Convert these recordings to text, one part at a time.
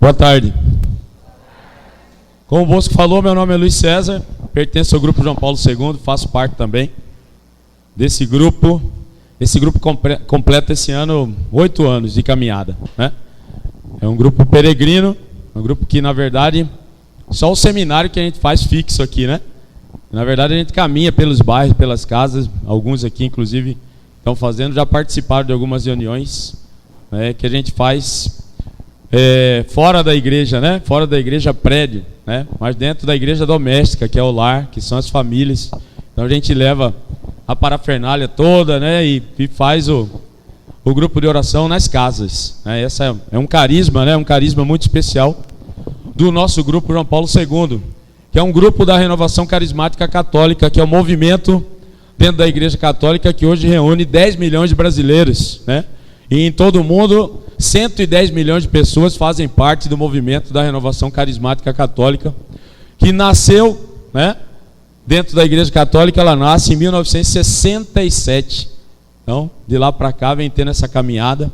Boa tarde. Como o Bosco falou, meu nome é Luiz César, pertenço ao grupo João Paulo II, faço parte também desse grupo. Esse grupo completa esse ano 8 anos de caminhada, né? É um grupo peregrino, um grupo que, na verdade, só o seminário que a gente faz fixo aqui, né? Na verdade, a gente caminha pelos bairros, pelas casas, alguns aqui, inclusive, estão fazendo, já participaram de algumas reuniões, né, que a gente faz fora da igreja, né? Fora da igreja prédio, né? Mas dentro da igreja doméstica, que é o lar, que são as famílias. Então a gente leva a parafernália toda, né? E faz o grupo de oração nas casas, né? Essa é um carisma, né? Um carisma muito especial do nosso grupo João Paulo II, que é um grupo da Renovação Carismática Católica, que é um movimento dentro da Igreja Católica que hoje reúne 10 milhões de brasileiros, né? E em todo o mundo, 110 milhões de pessoas fazem parte do movimento da Renovação Carismática Católica, que nasceu, né, dentro da Igreja Católica. Ela nasce em 1967. Então, de lá para cá, vem tendo essa caminhada.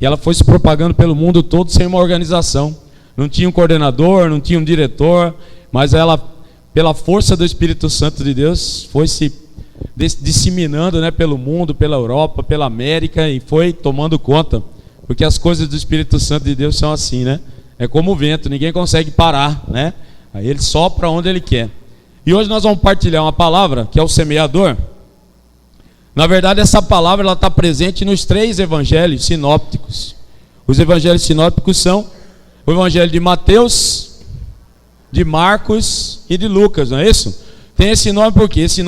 E ela foi se propagando pelo mundo todo sem uma organização. Não tinha um coordenador, não tinha um diretor, mas ela, pela força do Espírito Santo de Deus, foi se disseminando, né, pelo mundo, pela Europa, pela América, e foi tomando conta, porque as coisas do Espírito Santo de Deus são assim, né? É como o vento, ninguém consegue parar, né? Aí ele sopra onde ele quer. E hoje nós vamos partilhar uma palavra que é o semeador. Na verdade, essa palavra ela está presente nos 3 evangelhos sinópticos. Os evangelhos sinópticos são o evangelho de Mateus, de Marcos e de Lucas, não é isso? Tem esse nome porque esse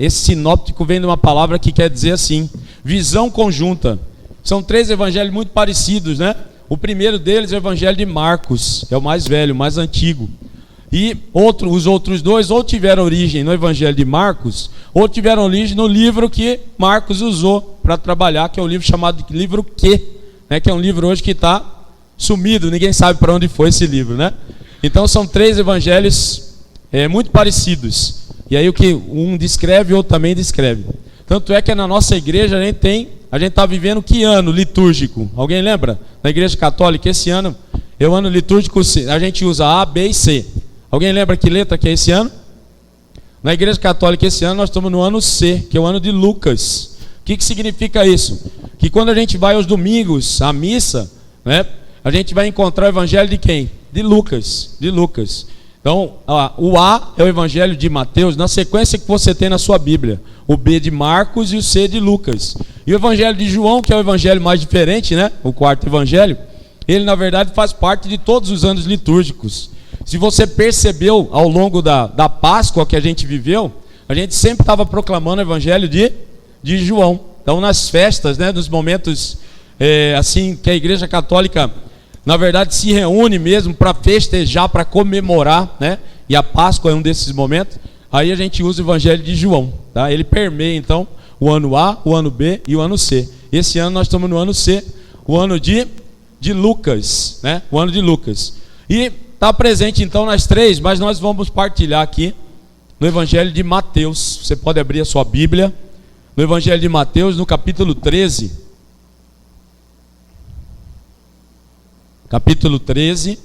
sinóptico vem de uma palavra que quer dizer assim, visão conjunta. São 3 evangelhos muito parecidos, né? O primeiro deles é o evangelho de Marcos, é o mais velho, o mais antigo. E os outros 2 ou tiveram origem no evangelho de Marcos, ou tiveram origem no livro que Marcos usou para trabalhar, que é o livro chamado de livro Q, né? Que é um livro hoje que está sumido, ninguém sabe para onde foi esse livro, né? Então são 3 evangelhos muito parecidos. E aí o que um descreve, o outro também descreve. Tanto é que na nossa igreja a gente está vivendo que ano litúrgico? Alguém lembra? Na igreja católica esse ano é o ano litúrgico C. A gente usa A, B e C. Alguém lembra que letra que é esse ano? Na igreja católica esse ano nós estamos no ano C, que é o ano de Lucas. O que significa isso? Que quando a gente vai aos domingos à missa, né, a gente vai encontrar o evangelho de quem? De Lucas. De Lucas. Então, o A é o evangelho de Mateus, na sequência que você tem na sua Bíblia. O B de Marcos e o C de Lucas. E o evangelho de João, que é o evangelho mais diferente, né? O 4º evangelho, ele na verdade faz parte de todos os anos litúrgicos. Se você percebeu ao longo da Páscoa que a gente viveu, a gente sempre estava proclamando o evangelho de João. Então, nas festas, né, nos momentos assim que a Igreja Católica na verdade se reúne mesmo para festejar, para comemorar, né? E a Páscoa é um desses momentos. Aí a gente usa o evangelho de João, tá? Ele permeia então o ano A, o ano B e o ano C. Esse ano nós estamos no ano C, o ano de Lucas, né? O ano de Lucas. E está presente então nas 3, mas nós vamos partilhar aqui no evangelho de Mateus. Você pode abrir a sua Bíblia no evangelho de Mateus, no capítulo 13. Capítulo 13.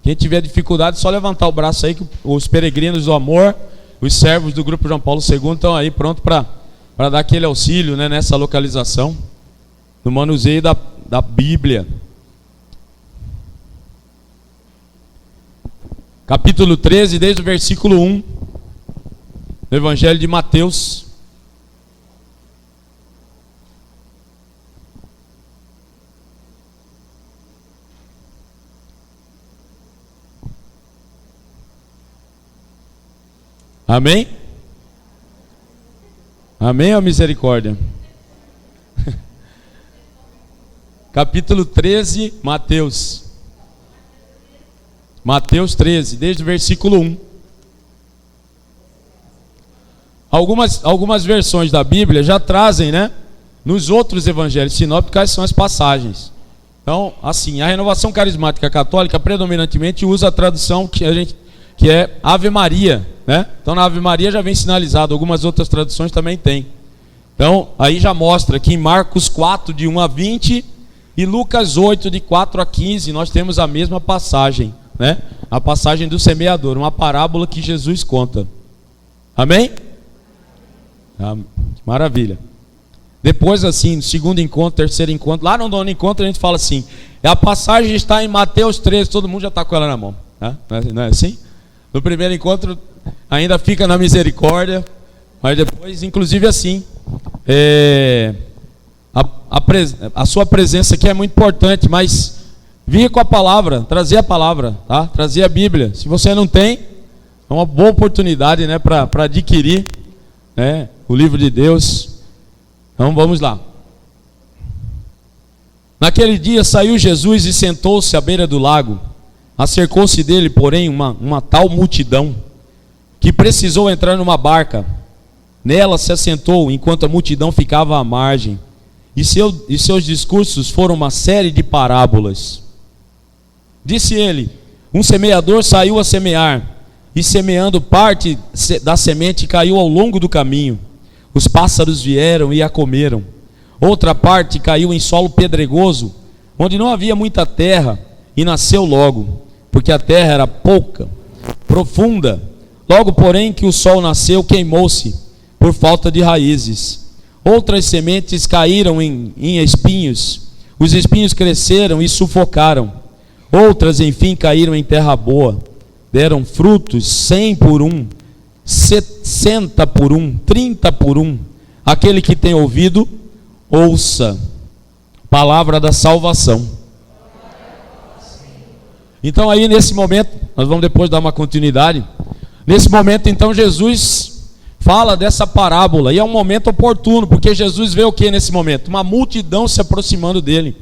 Quem tiver dificuldade, só levantar o braço aí, que os peregrinos do amor, os servos do grupo João Paulo II estão aí pronto para dar aquele auxílio, né, nessa localização, no manuseio da Bíblia. Capítulo 13, desde o versículo 1, do evangelho de Mateus. Amém? Amém ou misericórdia? Capítulo 13, Mateus. Mateus 13, desde o versículo 1. Algumas versões da Bíblia já trazem, né, nos outros evangelhos sinópticos, quais são as passagens. Então, assim, a Renovação Carismática Católica predominantemente usa a tradução que é Ave Maria, né? Então na Ave Maria já vem sinalizado, algumas outras traduções também tem. Então aí já mostra que em Marcos 4, de 1 a 20, E Lucas 8, de 4 a 15, nós temos a mesma passagem, né? A passagem do semeador, uma parábola que Jesus conta. Amém? Maravilha. Depois, assim, no segundo encontro, terceiro encontro, lá no nono encontro a gente fala assim, a passagem está em Mateus 13, todo mundo já está com ela na mão, né? Não é assim? No primeiro encontro ainda fica na misericórdia, mas depois, inclusive assim, a sua presença aqui é muito importante, mas vir com a palavra, trazer a palavra, tá? Trazer a Bíblia. Se você não tem, é uma boa oportunidade, né, para adquirir, né, o livro de Deus. Então vamos lá. Naquele dia saiu Jesus e sentou-se à beira do lago. Acercou-se dele, porém, uma tal multidão, que precisou entrar numa barca. Nela se assentou, enquanto a multidão ficava à margem. E seus discursos foram uma série de parábolas. Disse ele: um semeador saiu a semear, e semeando parte da semente caiu ao longo do caminho. Os pássaros vieram e a comeram. Outra parte caiu em solo pedregoso, onde não havia muita terra, e nasceu logo, porque a terra era pouca, profunda. Logo, porém, que o sol nasceu, queimou-se, por falta de raízes. Outras sementes caíram em espinhos. Os espinhos cresceram e sufocaram. Outras, enfim, caíram em terra boa. Deram frutos 100 por 1, 60 por 1, 30 por 1. Aquele que tem ouvido, ouça. Palavra da salvação. Então aí nesse momento, nós vamos depois dar uma continuidade. Nesse momento então Jesus fala dessa parábola, e é um momento oportuno, porque Jesus vê o que nesse momento? Uma multidão se aproximando dele.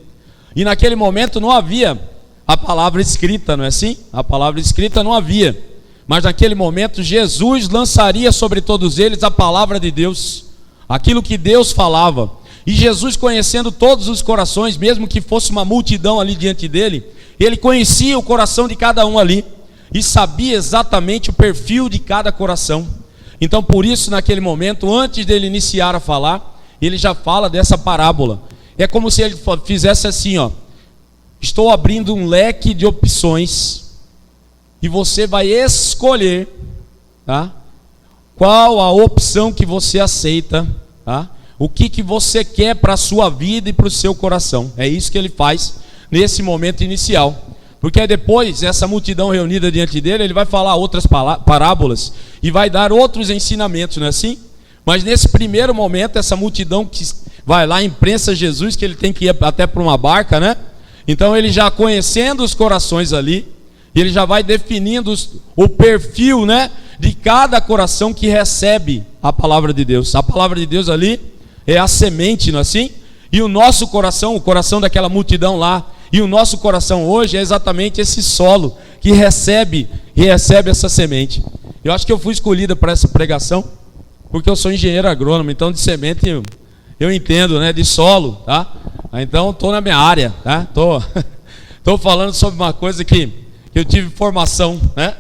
E naquele momento não havia a palavra escrita, não é assim? A palavra escrita não havia. Mas naquele momento Jesus lançaria sobre todos eles a palavra de Deus, aquilo que Deus falava. E Jesus, conhecendo todos os corações, mesmo que fosse uma multidão ali diante dele, ele conhecia o coração de cada um ali e sabia exatamente o perfil de cada coração. Então por isso naquele momento, antes dele iniciar a falar, ele já fala dessa parábola. É como se ele fizesse assim, ó: estou abrindo um leque de opções e você vai escolher, tá? Qual a opção que você aceita, tá? O que você quer para a sua vida e para o seu coração. É isso que ele faz nesse momento inicial. Porque depois, essa multidão reunida diante dele, ele vai falar outras parábolas e vai dar outros ensinamentos, não é assim? Mas nesse primeiro momento, essa multidão que vai lá, imprensa Jesus, que ele tem que ir até para uma barca, né? Então ele já conhecendo os corações ali, ele já vai definindo o perfil, né, de cada coração que recebe a palavra de Deus. A palavra de Deus ali é a semente, não é assim? E o nosso coração, o coração daquela multidão lá, e o nosso coração hoje é exatamente esse solo que recebe essa semente. Eu acho que eu fui escolhida para essa pregação porque eu sou engenheiro agrônomo, então de semente eu entendo, né, de solo, tá? Então estou na minha área, tá? Tô falando sobre uma coisa que eu tive formação, né?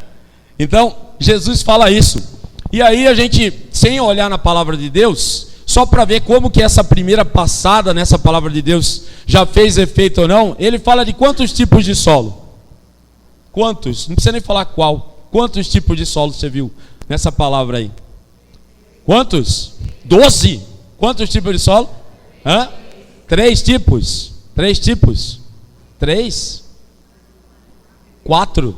Então Jesus fala isso. E aí a gente, sem olhar na palavra de Deus, só para ver como que essa primeira passada nessa palavra de Deus já fez efeito ou não, ele fala de quantos tipos de solo? Quantos? Não precisa nem falar qual. Quantos tipos de solo você viu nessa palavra aí? Quantos? 12. Quantos tipos de solo? 3 tipos. 3 tipos. 3? 4?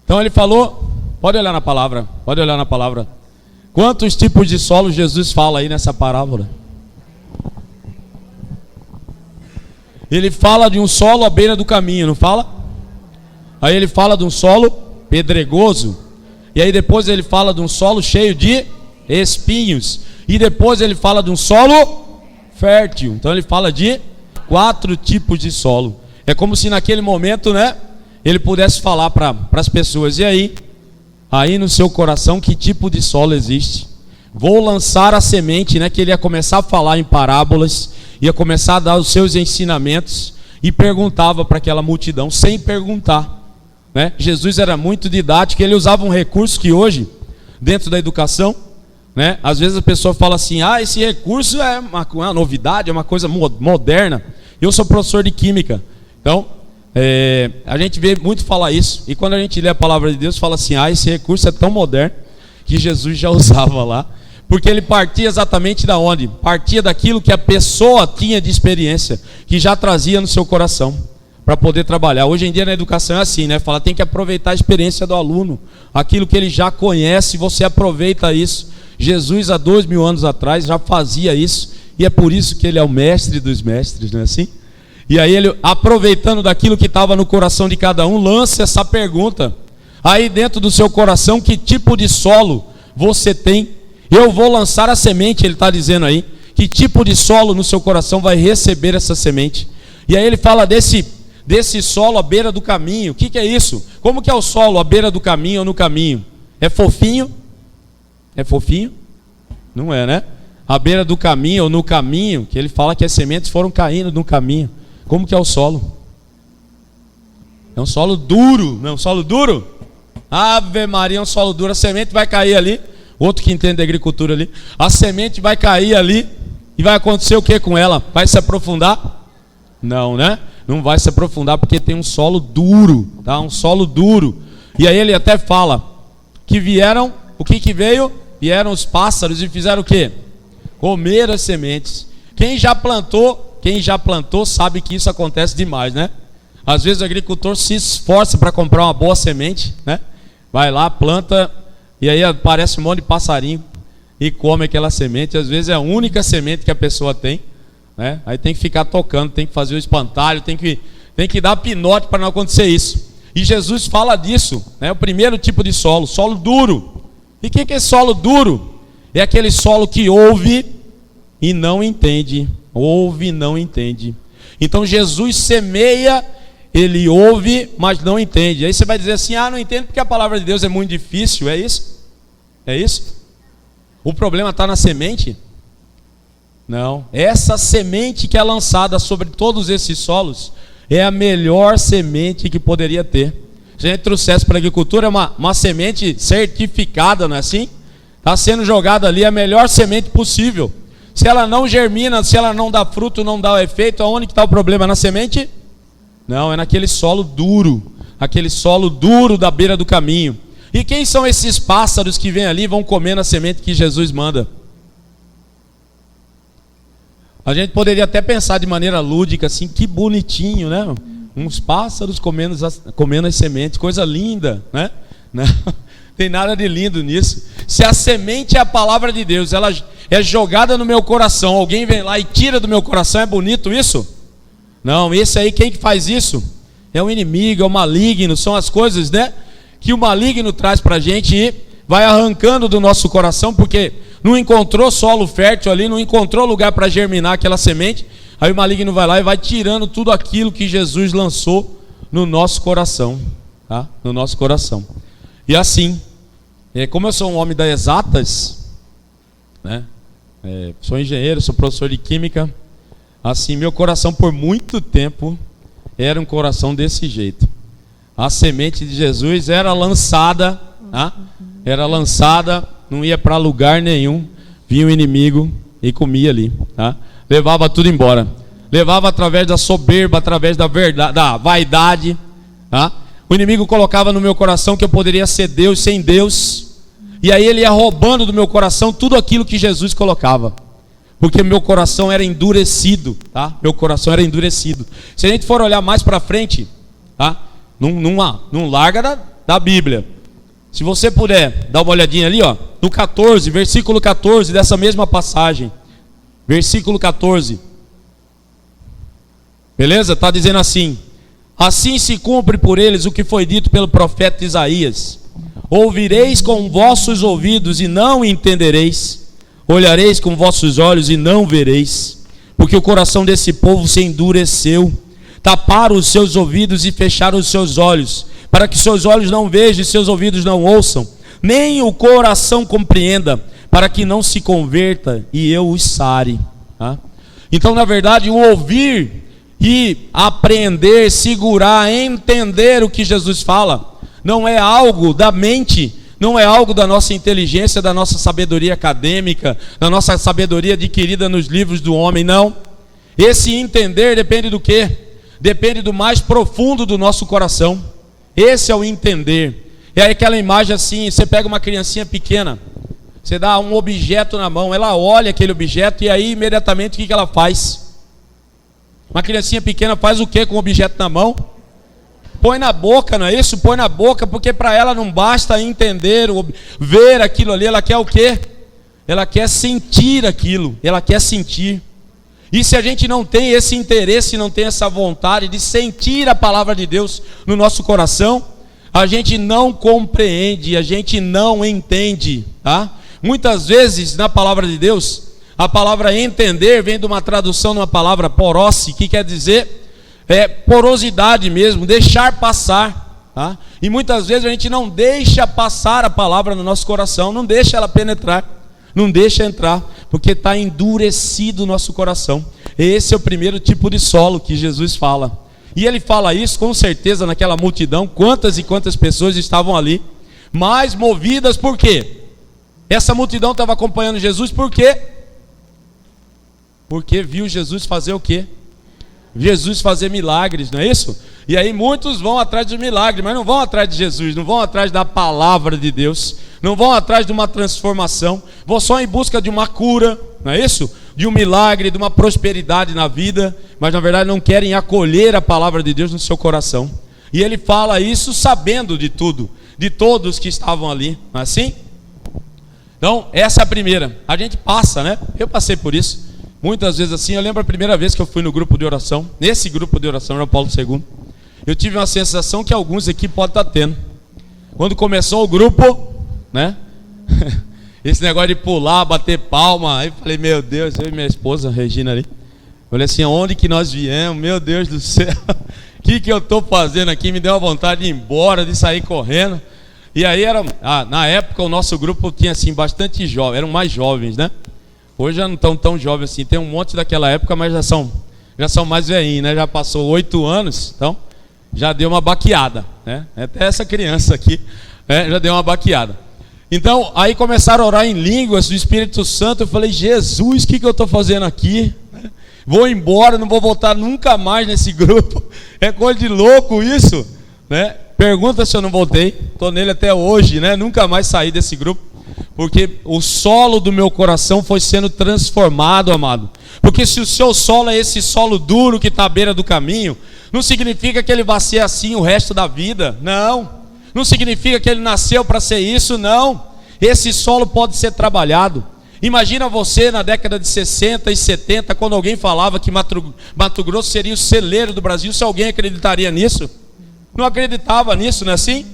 Então ele falou, pode olhar na palavra, pode olhar na palavra. Quantos tipos de solo Jesus fala aí nessa parábola? Ele fala de um solo à beira do caminho, não fala? Aí ele fala de um solo pedregoso. E aí depois ele fala de um solo cheio de espinhos. E depois ele fala de um solo fértil. Então ele fala de 4 tipos de solo. É como se naquele momento, né, ele pudesse falar para as pessoas: e aí no seu coração, que tipo de solo existe? Vou lançar a semente, né, que ele ia começar a falar em parábolas, ia começar a dar os seus ensinamentos, e perguntava para aquela multidão, sem perguntar, né? Jesus era muito didático, ele usava um recurso que hoje, dentro da educação, né? Às vezes a pessoa fala assim, esse recurso é uma novidade, é uma coisa moderna. Eu sou professor de química, então a gente vê muito falar isso. E quando a gente lê a palavra de Deus, fala assim, esse recurso é tão moderno que Jesus já usava lá. Porque ele partia exatamente da onde? Partia daquilo que a pessoa tinha de experiência, que já trazia no seu coração, para poder trabalhar. Hoje em dia na educação é assim, né? Fala, tem que aproveitar a experiência do aluno, aquilo que ele já conhece, você aproveita isso. Jesus há 2000 anos atrás já fazia isso, e é por isso que ele é o mestre dos mestres, não é assim? E aí ele, aproveitando daquilo que estava no coração de cada um, lança essa pergunta, aí dentro do seu coração, que tipo de solo você tem? Eu vou lançar a semente, ele está dizendo aí, que tipo de solo no seu coração vai receber essa semente? E aí ele fala desse solo à beira do caminho. O que é isso? Como que é o solo à beira do caminho ou no caminho? É fofinho? É fofinho? Não é, né? À beira do caminho ou no caminho, que ele fala que as sementes foram caindo no caminho. Como que é o solo? É um solo duro, não é um solo duro? Ave Maria, é um solo duro, a semente vai cair ali. Outro que entende da agricultura ali. A semente vai cair ali e vai acontecer o que com ela? Vai se aprofundar? Não, né? Não vai se aprofundar porque tem um solo duro, tá? Um solo duro. E aí ele até fala que vieram, o que veio? Vieram os pássaros e fizeram o quê? Comer as sementes. Quem já plantou sabe que isso acontece demais, né? Às vezes o agricultor se esforça para comprar uma boa semente, né? Vai lá, planta, e aí aparece um monte de passarinho e come aquela semente. Às vezes é a única semente que a pessoa tem, né? Aí tem que ficar tocando, tem que fazer o espantalho, tem que dar pinote para não acontecer isso. E Jesus fala disso, né? O primeiro tipo de solo duro. E o que é solo duro? É aquele solo que ouve e não entende. Ouve e não entende. Então Jesus semeia, ele ouve, mas não entende. Aí você vai dizer assim, não entendo porque a palavra de Deus é muito difícil. É isso? É isso? O problema está na semente? Não. Essa semente que é lançada sobre todos esses solos é a melhor semente que poderia ter. Se a gente trouxesse para a agricultura, é uma semente certificada, não é assim? Está sendo jogada ali a melhor semente possível. Se ela não germina, se ela não dá fruto, não dá o efeito, aonde que está o problema? Na semente? Não, é naquele solo duro. Aquele solo duro da beira do caminho. E quem são esses pássaros que vêm ali e vão comer na semente que Jesus manda? A gente poderia até pensar de maneira lúdica assim, que bonitinho, né? Uns pássaros comendo as sementes, coisa linda, né? Não tem nada de lindo nisso. Se a semente é a palavra de Deus, ela é jogada no meu coração, alguém vem lá e tira do meu coração, é bonito isso? Não, esse aí, quem que faz isso? É o inimigo, é o maligno, são as coisas, né? Que o maligno traz pra gente e vai arrancando do nosso coração, porque não encontrou solo fértil ali, não encontrou lugar para germinar aquela semente. Aí o maligno vai lá e vai tirando tudo aquilo que Jesus lançou no nosso coração, tá? No nosso coração. E assim, como eu sou um homem das exatas, né? Sou engenheiro, sou professor de química. Assim, meu coração por muito tempo era um coração desse jeito. A semente de Jesus era lançada, tá? Era lançada, não ia para lugar nenhum. Vinha o inimigo e comia ali, tá? Levava tudo embora. Levava através da soberba, através da verdade, da vaidade, tá? O inimigo colocava no meu coração que eu poderia ser Deus sem Deus. E aí ele ia roubando do meu coração tudo aquilo que Jesus colocava. Porque meu coração era endurecido, tá? Meu coração era endurecido. Se a gente for olhar mais para frente, tá? Não larga da Bíblia. Se você puder dar uma olhadinha ali, ó, no 14, versículo 14 dessa mesma passagem. Versículo 14. Beleza? Está dizendo assim: assim se cumpre por eles o que foi dito pelo profeta Isaías: ouvireis com vossos ouvidos e não entendereis, olhareis com vossos olhos e não vereis, porque o coração desse povo se endureceu, taparam os seus ouvidos e fecharam os seus olhos, para que seus olhos não vejam e seus ouvidos não ouçam, nem o coração compreenda, para que não se converta e eu os sare. Tá? Então, na verdade, o ouvir e aprender, segurar, entender o que Jesus fala, não é algo da mente, não é algo da nossa inteligência, da nossa sabedoria acadêmica, da nossa sabedoria adquirida nos livros do homem, não. Esse entender depende do quê? Depende do mais profundo do nosso coração. Esse é o entender. É aquela imagem assim, você pega uma criancinha pequena, você dá um objeto na mão, ela olha aquele objeto e aí imediatamente o que ela faz? Uma criancinha pequena faz o que com o objeto na mão? Põe na boca, não é isso? Põe na boca, porque para ela não basta entender, ver aquilo ali, ela quer o quê? Ela quer sentir aquilo, ela quer sentir. E se a gente não tem esse interesse, não tem essa vontade de sentir a palavra de Deus no nosso coração, a gente não compreende, a gente não entende, tá? Muitas vezes na palavra de Deus, a palavra entender vem de uma tradução de uma palavra porose, que quer dizer porosidade mesmo, deixar passar, tá? E muitas vezes a gente não deixa passar a palavra no nosso coração, não deixa ela penetrar, não deixa entrar, porque está endurecido o nosso coração. Esse é o primeiro tipo de solo que Jesus fala. E ele fala isso com certeza naquela multidão, quantas e quantas pessoas estavam ali, mas movidas por quê? Essa multidão estava acompanhando Jesus por quê? Porque viu Jesus fazer o quê? Jesus fazer milagres, não é isso? E aí muitos vão atrás de milagres, mas não vão atrás de Jesus, não vão atrás da palavra de Deus, não vão atrás de uma transformação, vão só em busca de uma cura, não é isso? De um milagre, de uma prosperidade na vida, mas na verdade não querem acolher a palavra de Deus no seu coração. E ele fala isso sabendo de tudo, de todos que estavam ali, não é assim? Então, essa é a primeira. A gente passa, né? Eu passei por isso. Muitas vezes assim, eu lembro a primeira vez que eu fui no grupo de oração, nesse grupo de oração, João Paulo II, eu tive uma sensação que alguns aqui podem estar tendo. Quando começou o grupo, né? Esse negócio de pular, bater palma, aí eu falei, meu Deus, eu e minha esposa, Regina ali, falei assim, onde que nós viemos, meu Deus do céu, o que eu estou fazendo aqui? Me deu uma vontade de ir embora, de sair correndo. E aí na época o nosso grupo tinha assim bastante jovens, eram mais jovens, né? Hoje já não estão tão jovens assim, tem um monte daquela época, mas já são mais velhinhos, né? Já passou 8 anos, então já deu uma baqueada, né? Até essa criança aqui, já deu uma baqueada. Então, aí começaram a orar em línguas do Espírito Santo, eu falei, Jesus, o que eu estou fazendo aqui? Vou embora, não vou voltar nunca mais nesse grupo, é coisa de louco isso, né? Pergunta se eu não voltei, estou nele até hoje, né? Nunca mais saí desse grupo. Porque o solo do meu coração foi sendo transformado, amado. Porque se o seu solo é esse solo duro que está à beira do caminho, não significa que ele vai ser assim o resto da vida, não. Não significa que ele nasceu para ser isso, não. Esse solo pode ser trabalhado. Imagina você na década de 60 e 70, quando alguém falava que Mato Grosso seria o celeiro do Brasil, se alguém acreditaria nisso? Não acreditava nisso, não é assim?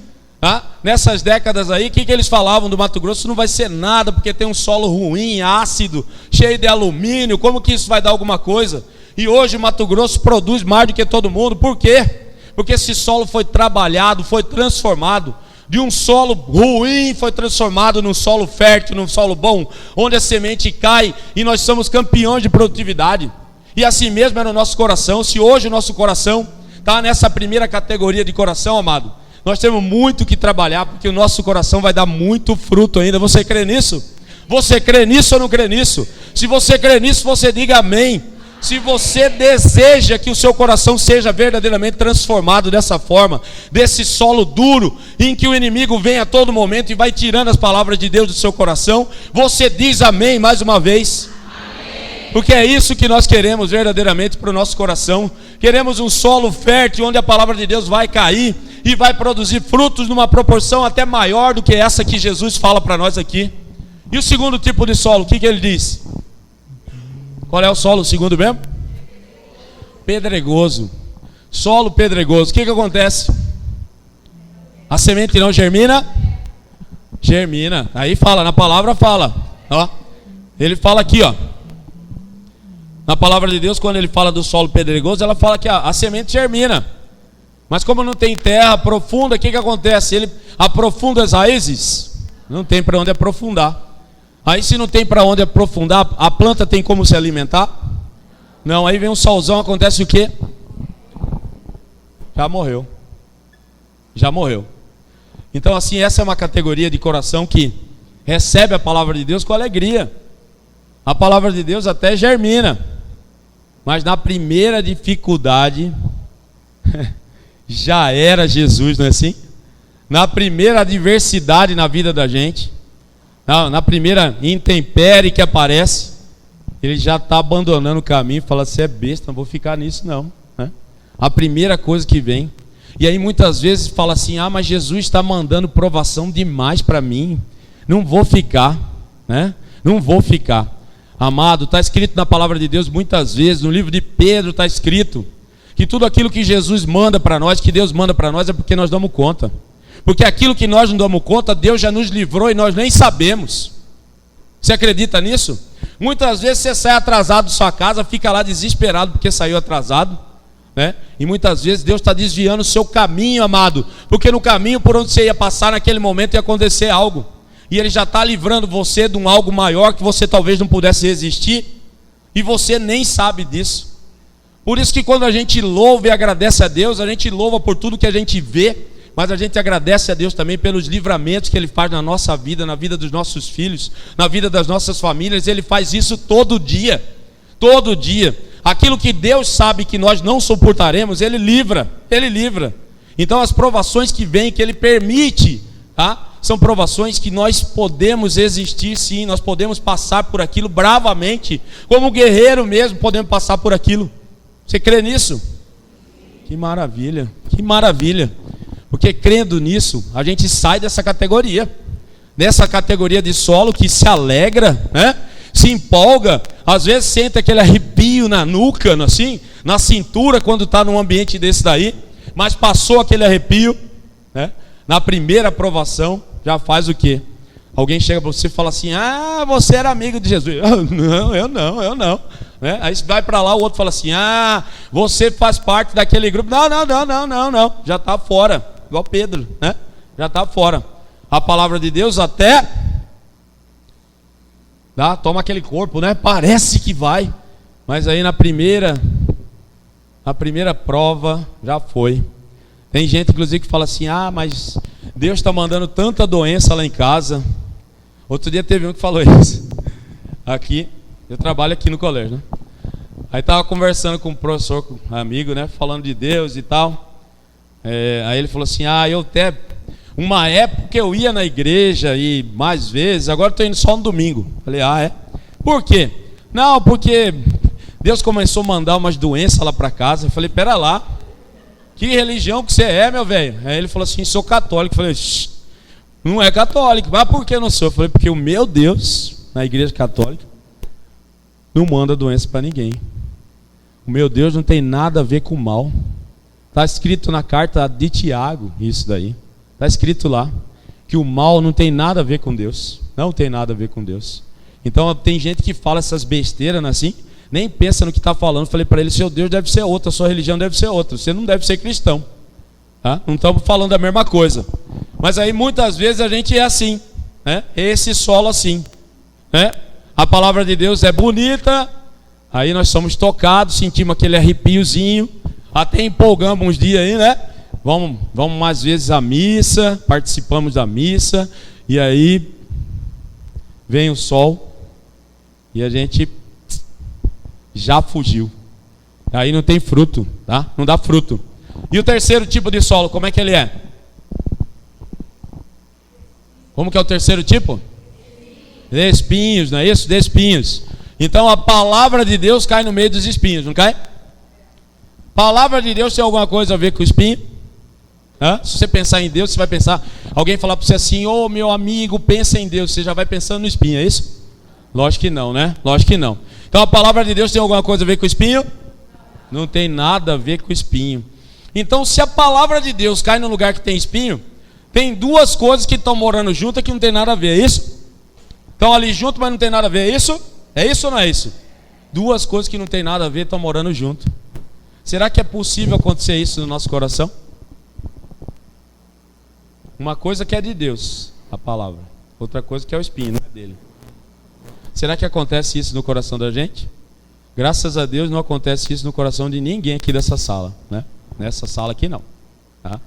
Nessas décadas aí, o que eles falavam do Mato Grosso? Não vai ser nada, porque tem um solo ruim, ácido, cheio de alumínio, como que isso vai dar alguma coisa? E hoje o Mato Grosso produz mais do que todo mundo, por quê? Porque esse solo foi trabalhado, foi transformado, de um solo ruim foi transformado num solo fértil, num solo bom, onde a semente cai e nós somos campeões de produtividade. E assim mesmo é no nosso coração. Se hoje o nosso coração está nessa primeira categoria de coração, amado, nós temos muito que trabalhar, porque o nosso coração vai dar muito fruto ainda. Você crê nisso? Você crê nisso ou não crê nisso? Se você crê nisso, você diga amém. Se você deseja que o seu coração seja verdadeiramente transformado dessa forma, desse solo duro, em que o inimigo vem a todo momento e vai tirando as palavras de Deus do seu coração, você diz amém mais uma vez. Porque é isso que nós queremos verdadeiramente para o nosso coração. Queremos um solo fértil, onde a palavra de Deus vai cair e vai produzir frutos numa proporção até maior do que essa que Jesus fala para nós aqui. E o segundo tipo de solo, o que ele diz? Qual é o solo, o segundo mesmo? Pedregoso. Solo pedregoso. O que acontece? A semente não germina? Germina. Aí fala, na palavra fala. Ó. Ele fala aqui, ó. Na palavra de Deus, quando ele fala do solo pedregoso, ela fala que a semente germina. Mas como não tem terra profunda, o que acontece? Ele aprofunda as raízes? Não tem para onde aprofundar. Aí se não tem para onde aprofundar, a planta tem como se alimentar? Não, aí vem um solzão, acontece o quê? Já morreu. Já morreu. Então assim, essa é uma categoria de coração que recebe a palavra de Deus com alegria. A palavra de Deus até germina, mas na primeira dificuldade já era Jesus, não é assim? Na primeira adversidade na vida da gente, na primeira intempérie que aparece, ele já está abandonando o caminho e fala: você é besta, não vou ficar nisso não, né? A primeira coisa que vem. E aí muitas vezes fala assim: ah, mas Jesus está mandando provação demais para mim, não vou ficar, né? Não vou ficar. Amado, está escrito na palavra de Deus muitas vezes, no livro de Pedro está escrito que tudo aquilo que Jesus manda para nós, que Deus manda para nós, é porque nós damos conta. Porque aquilo que nós não damos conta, Deus já nos livrou e nós nem sabemos. Você acredita nisso? Muitas vezes você sai atrasado de sua casa, fica lá desesperado porque saiu atrasado, né? E muitas vezes Deus está desviando o seu caminho, amado, porque no caminho por onde você ia passar naquele momento ia acontecer algo, e Ele já está livrando você de um algo maior que você talvez não pudesse resistir, e você nem sabe disso. Por isso que quando a gente louva e agradece a Deus, a gente louva por tudo que a gente vê, mas a gente agradece a Deus também pelos livramentos que Ele faz na nossa vida, na vida dos nossos filhos, na vida das nossas famílias. Ele faz isso todo dia, todo dia. Aquilo que Deus sabe que nós não suportaremos, Ele livra, Ele livra. Então as provações que vêm, que Ele permite, tá? São provações que nós podemos existir sim, nós podemos passar por aquilo bravamente, como um guerreiro mesmo podemos passar por aquilo. Você crê nisso? Que maravilha, que maravilha. Porque crendo nisso, a gente sai dessa categoria de solo que se alegra, né? Se empolga, às vezes sente aquele arrepio na nuca, assim, na cintura, quando está num ambiente desse daí, mas passou aquele arrepio, né? Na primeira aprovação, já faz o quê? Alguém chega para você e fala assim: ah, você era amigo de Jesus. Não, eu não. Né? Aí você vai para lá, o outro fala assim: ah, você faz parte daquele grupo. Não. Já está fora, igual Pedro, né? Já está fora. A palavra de Deus até toma aquele corpo, né? Parece que vai, mas aí na primeira prova já foi. Tem gente inclusive que fala assim: ah, mas Deus está mandando tanta doença lá em casa. Outro dia teve um que falou isso. Aqui, eu trabalho aqui no colégio, né? Aí estava conversando com um professor, com um amigo, né? Falando de Deus e tal. Aí ele falou assim: ah, eu até... uma época eu ia na igreja e mais vezes, agora estou indo só no domingo. Falei: ah, é? Por quê? Não, porque Deus começou a mandar umas doenças lá para casa. Eu falei: pera lá, que religião que você é, meu velho? Aí ele falou assim: sou católico. Eu falei: não é católico. Mas por que não sou? Eu falei: porque o meu Deus, na igreja católica, não manda doença para ninguém. O meu Deus não tem nada a ver com o mal. Está escrito na carta de Tiago, isso daí. Está escrito lá, que o mal não tem nada a ver com Deus. Não tem nada a ver com Deus. Então tem gente que fala essas besteiras assim, nem pensa no que está falando. Falei para ele: seu Deus deve ser outro, a sua religião deve ser outra. Você não deve ser cristão, tá? Não estamos falando a mesma coisa. Mas aí muitas vezes a gente é assim, né? Esse solo assim, né? A palavra de Deus é bonita, aí nós somos tocados, sentimos aquele arrepiozinho, até empolgamos uns dias aí, né? Vamos mais vezes à missa, participamos da missa, e aí vem o sol e a gente já fugiu. Aí não tem fruto, tá? Não dá fruto. E o terceiro tipo de solo, como é que ele é? Como que é o terceiro tipo? De espinhos, não é isso? De espinhos. Então a palavra de Deus cai no meio dos espinhos, não cai? Palavra de Deus tem alguma coisa a ver com o espinho? Se você pensar em Deus, você vai pensar, alguém falar para você assim: ô meu amigo, pensa em Deus, você já vai pensando no espinho, é isso? Lógico que não, né? Lógico que não. Então a palavra de Deus tem alguma coisa a ver com o espinho? Não tem nada a ver com o espinho. Então se a palavra de Deus cai no lugar que tem espinho, tem duas coisas que estão morando juntas que não tem nada a ver, é isso? Estão ali junto, mas não tem nada a ver, é isso? É isso ou não é isso? Duas coisas que não tem nada a ver estão morando junto. Será que é possível acontecer isso no nosso coração? Uma coisa que é de Deus, a palavra. Outra coisa que é o espinho, não é dele. Será que acontece isso no coração da gente? Graças a Deus não acontece isso no coração de ninguém aqui dessa sala, né? Nessa sala aqui não, tá?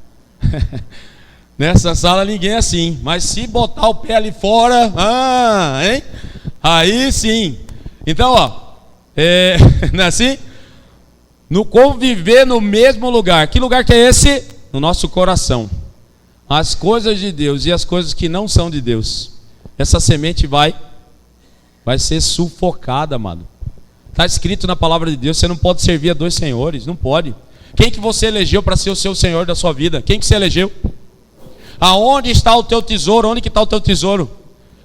Nessa sala ninguém é assim. Mas se botar o pé ali fora, hein? Aí sim. Então, não é assim? No conviver no mesmo lugar. Que lugar que é esse? No nosso coração. As coisas de Deus e as coisas que não são de Deus. Essa semente vai ser sufocada, amado. Está escrito na palavra de Deus, você não pode servir a dois senhores, não pode. Quem que você elegeu para ser o seu senhor da sua vida? Quem que você elegeu? Aonde está o teu tesouro? Onde que está o teu tesouro?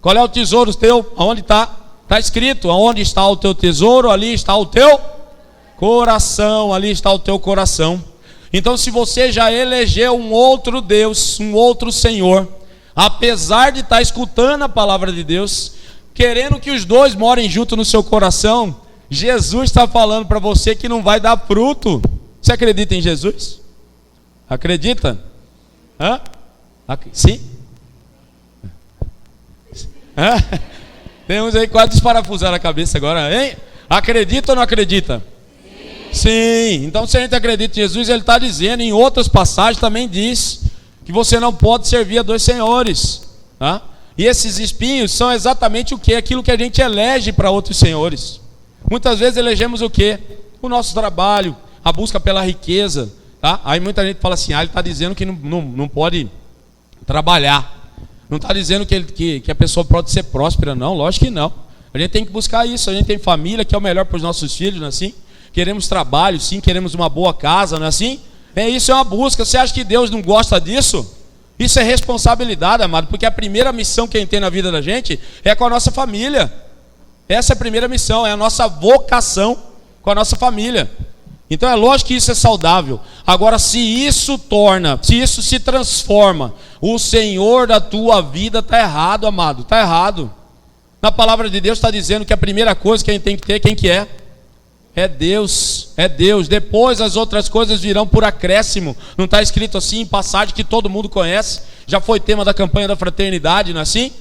Qual é o tesouro teu? Aonde está? Está escrito, aonde está o teu tesouro, ali está o teu coração, ali está o teu coração. Então, se você já elegeu um outro Deus, um outro Senhor, apesar de estar escutando a palavra de Deus, querendo que os dois morem junto no seu coração, Jesus está falando para você que não vai dar fruto. Você acredita em Jesus? Acredita? Sim? Tem uns aí quase desparafusaram a cabeça agora, hein? Acredita ou não acredita? Sim. Então, se a gente acredita em Jesus, ele está dizendo, em outras passagens também diz, que você não pode servir a dois senhores. E esses espinhos são exatamente o que? Aquilo que a gente elege para outros senhores. Muitas vezes elegemos o que? O nosso trabalho, a busca pela riqueza. Aí muita gente fala assim, ele está dizendo que não pode trabalhar. Não está dizendo que a pessoa pode ser próspera, não. Lógico que não. A gente tem que buscar isso. A gente tem família, que é o melhor para os nossos filhos, não é assim? Queremos trabalho, sim. Queremos uma boa casa, não é assim? Isso é uma busca. Você acha que Deus não gosta disso? Isso é responsabilidade, amado. Porque a primeira missão que a gente tem na vida da gente é com a nossa família. Essa é a primeira missão, é a nossa vocação com a nossa família. Então é lógico que isso é saudável. Agora, se isso se transforma, o Senhor da tua vida está errado, amado, está errado. Na palavra de Deus está dizendo que a primeira coisa que a gente tem que ter, quem que é? É Deus, é Deus. Depois as outras coisas virão por acréscimo. Não está escrito assim em passagem que todo mundo conhece? Já foi tema da campanha da fraternidade, não é assim?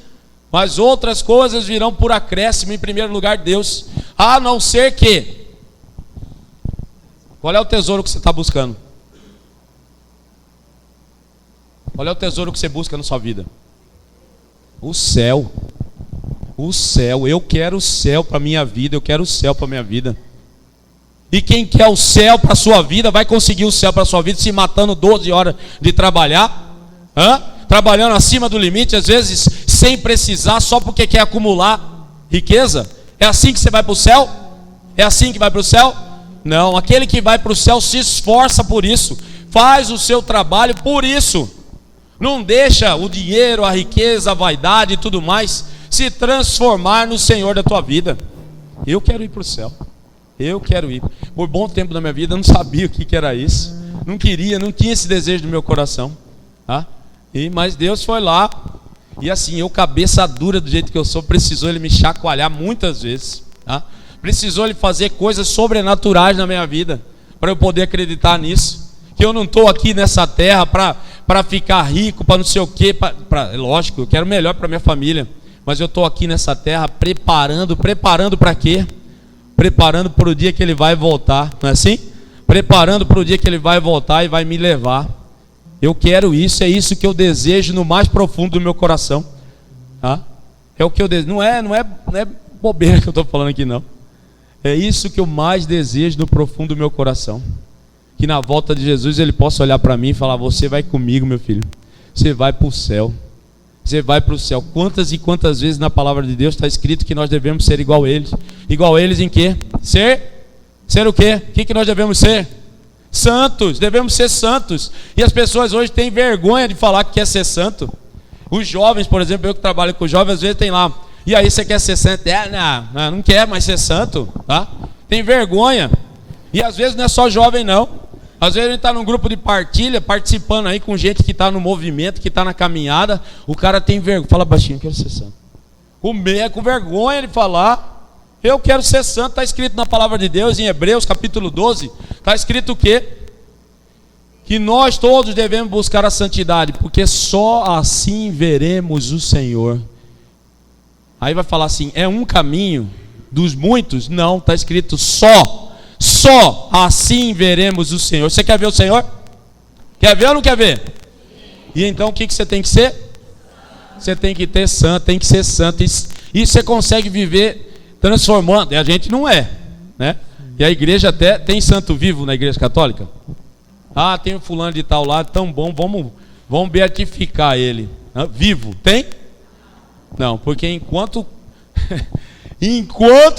Mas outras coisas virão por acréscimo, em primeiro lugar Deus. A não ser que... Qual é o tesouro que você está buscando? Qual é o tesouro que você busca na sua vida? O céu. O céu. Eu quero o céu para a minha vida. Eu quero o céu para a minha vida. E quem quer o céu para a sua vida, vai conseguir o céu para a sua vida se matando 12 horas de trabalhar. Trabalhando acima do limite, às vezes sem precisar, só porque quer acumular riqueza. É assim que você vai para o céu? É assim que vai para o céu? Não, aquele que vai para o céu se esforça por isso, faz o seu trabalho por isso. Não deixa o dinheiro, a riqueza, a vaidade e tudo mais se transformar no Senhor da tua vida. Eu quero ir para o céu. Eu quero ir. Por bom tempo da minha vida eu não sabia o que era isso. Não queria, não tinha esse desejo no meu coração. Mas Deus foi lá. E assim, eu cabeça dura do jeito que eu sou, precisou ele me chacoalhar muitas vezes. Precisou ele fazer coisas sobrenaturais na minha vida, para eu poder acreditar nisso. Que eu não estou aqui nessa terra para ficar rico, para não sei o quê. Lógico, eu quero o melhor para minha família. Mas eu estou aqui nessa terra preparando para quê? Preparando para o dia que ele vai voltar, não é assim? Preparando para o dia que ele vai voltar e vai me levar. Eu quero isso, é isso que eu desejo no mais profundo do meu coração. É o que eu desejo. Não é bobeira que eu estou falando aqui, não. É isso que eu mais desejo no profundo do meu coração. Que na volta de Jesus ele possa olhar para mim e falar: você vai comigo, meu filho. Você vai para o céu. Você vai para o céu. Quantas e quantas vezes na palavra de Deus está escrito que nós devemos ser igual a eles? Igual a eles em quê? Ser o quê? O que nós devemos ser? Santos. Devemos ser santos. E as pessoas hoje têm vergonha de falar que quer ser santo. Os jovens, por exemplo, eu que trabalho com jovens, às vezes tem lá: e aí, você quer ser santo? Não quer mais ser santo, Tem vergonha. E às vezes não é só jovem, não. Às vezes a gente está num grupo de partilha, participando aí com gente que está no movimento, que está na caminhada. O cara tem vergonha. Fala baixinho: eu quero ser santo. Com vergonha de falar: eu quero ser santo. Está escrito na palavra de Deus, em Hebreus capítulo 12. Está escrito o quê? Que nós todos devemos buscar a santidade, porque só assim veremos o Senhor. Aí vai falar assim: é um caminho dos muitos? Não, está escrito só assim veremos o Senhor. Você quer ver o Senhor? Quer ver ou não quer ver? E então o que você tem que ser? Você tem que ter santo, tem que ser santo. E você consegue viver transformando. E a gente não é, né? E a igreja até tem santo vivo na igreja católica. Ah, tem um fulano de tal lá, tão bom, vamos beatificar ele. Vivo, tem? Não, porque enquanto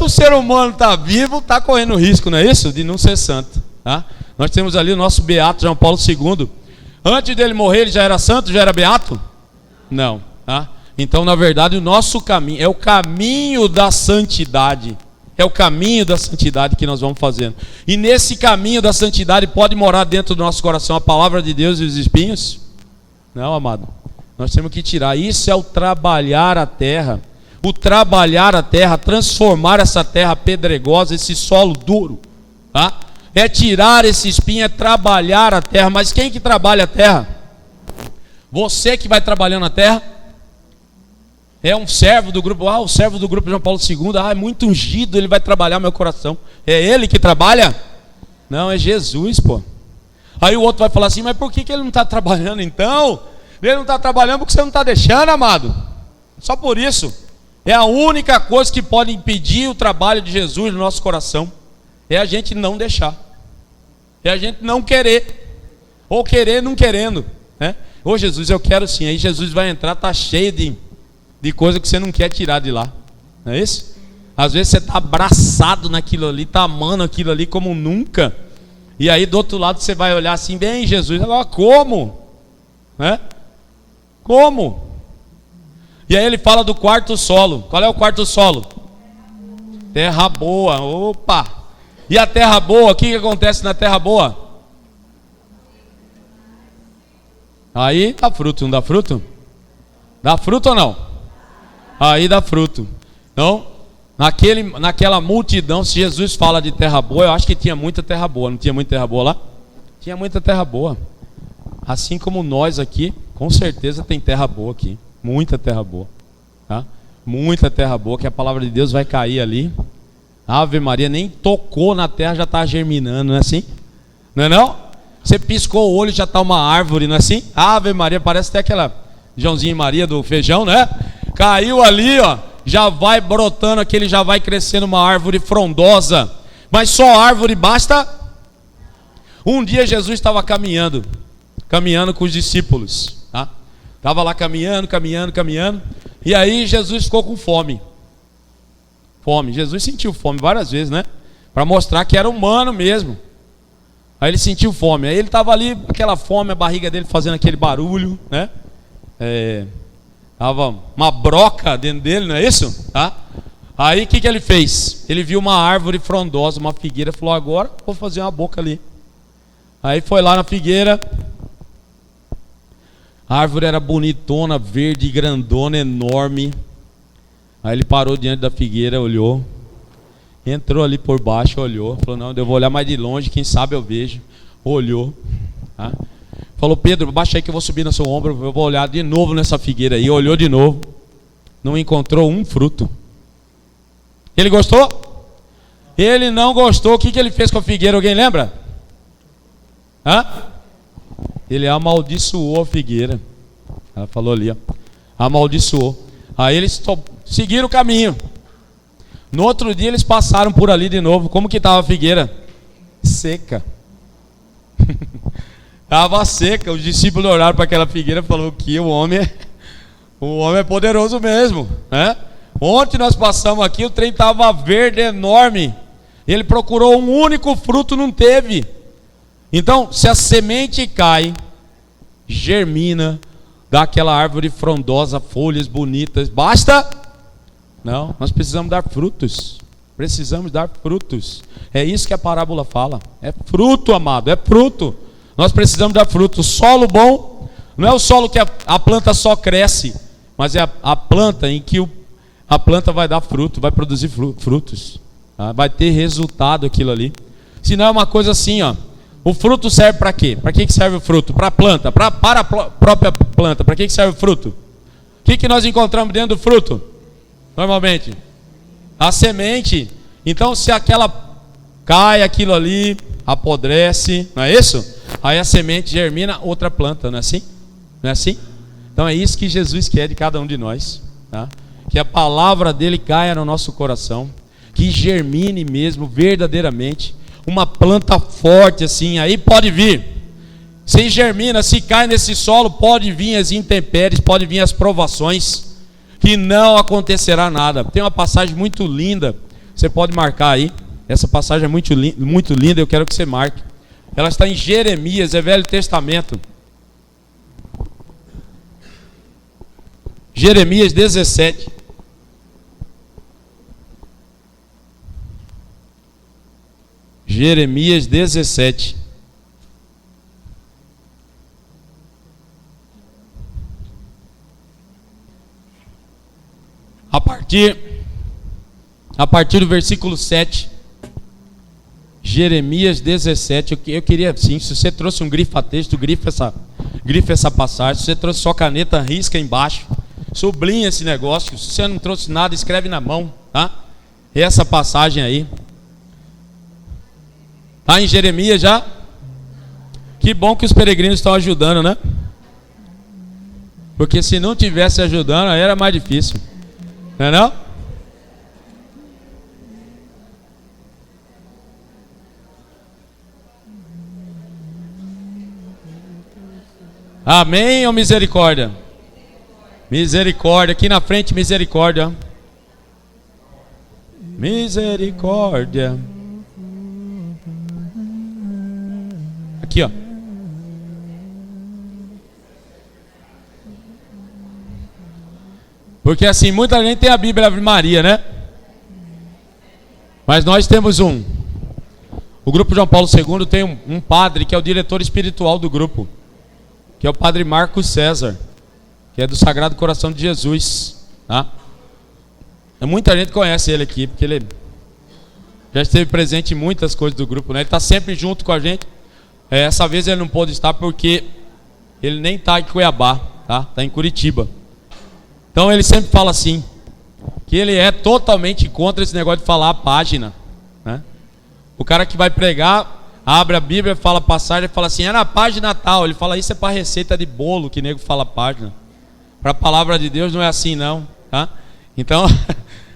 o ser humano está vivo, está correndo risco, não é isso? De não ser santo, tá? Nós temos ali o nosso beato João Paulo II. Antes dele morrer, ele já era santo, já era beato? Não, tá? Então, na verdade, o nosso caminho é o caminho da santidade. É o caminho da santidade que nós vamos fazendo. E nesse caminho da santidade pode morar dentro do nosso coração a palavra de Deus e os espinhos? Não, amado. Nós temos que tirar. Isso é o trabalhar a terra. O trabalhar a terra, transformar essa terra pedregosa, esse solo duro, tá? É tirar esse espinho, é trabalhar a terra. Mas quem que trabalha a terra? Você que vai trabalhando a terra? É um servo do grupo, o servo do grupo João Paulo II, é muito ungido, ele vai trabalhar meu coração. É ele que trabalha? Não, é Jesus, pô. Aí o outro vai falar assim, mas por que ele não está trabalhando então? Ele não está trabalhando porque você não está deixando, amado. Só por isso. É a única coisa que pode impedir o trabalho de Jesus no nosso coração. É a gente não deixar. É a gente não querer. Ou querer não querendo, né? Ô Jesus, eu quero sim. Aí Jesus vai entrar, tá cheio de coisa que você não quer tirar de lá. Não é isso? Às vezes você está abraçado naquilo ali, está amando aquilo ali como nunca. E aí do outro lado você vai olhar assim, bem Jesus, agora como? Né? Como? E aí ele fala do quarto solo. Qual é o quarto solo? Terra boa. Opa! E a terra boa, o que acontece na terra boa? Aí dá fruto, não dá fruto? Dá fruto ou não? Aí dá fruto. Então, naquela multidão, se Jesus fala de terra boa, eu acho que tinha muita terra boa. Não tinha muita terra boa lá? Tinha muita terra boa. Assim como nós aqui, com certeza tem terra boa aqui. Muita terra boa, tá? Muita terra boa, que a palavra de Deus vai cair ali. Ave Maria, nem tocou na terra, já está germinando, não é assim? Não é não? Você piscou o olho, já está uma árvore, não é assim? Ave Maria, parece até aquela Joãozinho e Maria do feijão, né? Caiu ali, ó, já vai brotando, aquele já vai crescendo uma árvore frondosa. Mas só árvore basta? Um dia Jesus estava caminhando com os discípulos, tá? Estava lá caminhando. E aí Jesus ficou com fome. Jesus sentiu fome várias vezes, né? Para mostrar que era humano mesmo. Aí ele sentiu fome. Aí ele estava ali, aquela fome, a barriga dele fazendo aquele barulho, né? Tava uma broca dentro dele, não é isso? Tá? Aí o que ele fez? Ele viu uma árvore frondosa, uma figueira, falou, agora vou fazer uma boca ali. Aí foi lá na figueira. A árvore era bonitona, verde, grandona, enorme. Aí ele parou diante da figueira, olhou. Entrou ali por baixo, olhou. Falou, não, eu vou olhar mais de longe, quem sabe eu vejo. Olhou. Tá? Falou, Pedro, baixa aí que eu vou subir no seu ombro. Eu vou olhar de novo nessa figueira aí. Olhou de novo. Não encontrou um fruto. Ele gostou? Ele não gostou. O que ele fez com a figueira? Alguém lembra? Ele amaldiçoou a figueira. Ela falou ali, ó. Amaldiçoou. Aí eles seguiram o caminho. No outro dia eles passaram por ali de novo. Como que estava a figueira? Seca. Estava seca. Os discípulos olharam para aquela figueira e falaram que o homem é poderoso mesmo, né? Ontem nós passamos aqui, o trem estava verde, enorme. Ele procurou um único fruto, não teve. Então, se a semente cai, germina, dá aquela árvore frondosa, folhas bonitas, basta? Não, nós precisamos dar frutos. Precisamos dar frutos. É isso que a parábola fala. É fruto, amado, é fruto. Nós precisamos dar fruto. Solo bom não é o solo que a planta só cresce, mas é a planta em que a planta vai dar fruto, vai produzir frutos, tá? Vai ter resultado aquilo ali. Se não é uma coisa assim, ó. O fruto serve para quê? Para que serve o fruto? Para a planta, para a própria planta. Para que serve o fruto? O que nós encontramos dentro do fruto? Normalmente, a semente. Então, se aquela cai, aquilo ali apodrece, não é isso? Aí a semente germina outra planta, não é assim? Não é assim? Então é isso que Jesus quer de cada um de nós, tá? Que a palavra dele caia no nosso coração, que germine mesmo, verdadeiramente, uma planta forte assim. Aí pode vir, se germina, se cai nesse solo, pode vir as intempéries, pode vir as provações, que não acontecerá nada. Tem uma passagem muito linda, você pode marcar aí. Essa passagem é muito linda, eu quero que você marque. Ela está em Jeremias, é Velho Testamento. Jeremias 17. Jeremias 17. A partir do versículo 7. Jeremias 17. Eu queria assim, se você trouxe um grifa-texto, grifa essa passagem. Se você trouxe só caneta, risca embaixo. Sublinha esse negócio. Se você não trouxe nada, escreve na mão, tá? Essa passagem aí. Tá em Jeremias já? Que bom que os peregrinos estão ajudando, né? Porque se não tivesse ajudando, aí era mais difícil. Não é não? Amém ou misericórdia? Misericórdia. Aqui na frente, misericórdia. Misericórdia. Aqui, ó. Porque assim, muita gente tem a Bíblia Ave Maria, né? Mas nós temos o grupo João Paulo II tem um padre que é o diretor espiritual do grupo, que é o padre Marcos César, que é do Sagrado Coração de Jesus, tá? Muita gente conhece ele aqui, porque ele já esteve presente em muitas coisas do grupo, né? Ele está sempre junto com a gente. Essa vez ele não pôde estar porque ele nem está em Cuiabá, tá? Está em Curitiba. Então ele sempre fala assim, que ele é totalmente contra esse negócio de falar a página, né? O cara que vai pregar, abre a Bíblia, fala a passagem, fala assim, é na página tal. Ele fala, isso é para receita de bolo, que nego fala página. Para a palavra de Deus não é assim não, tá? Então,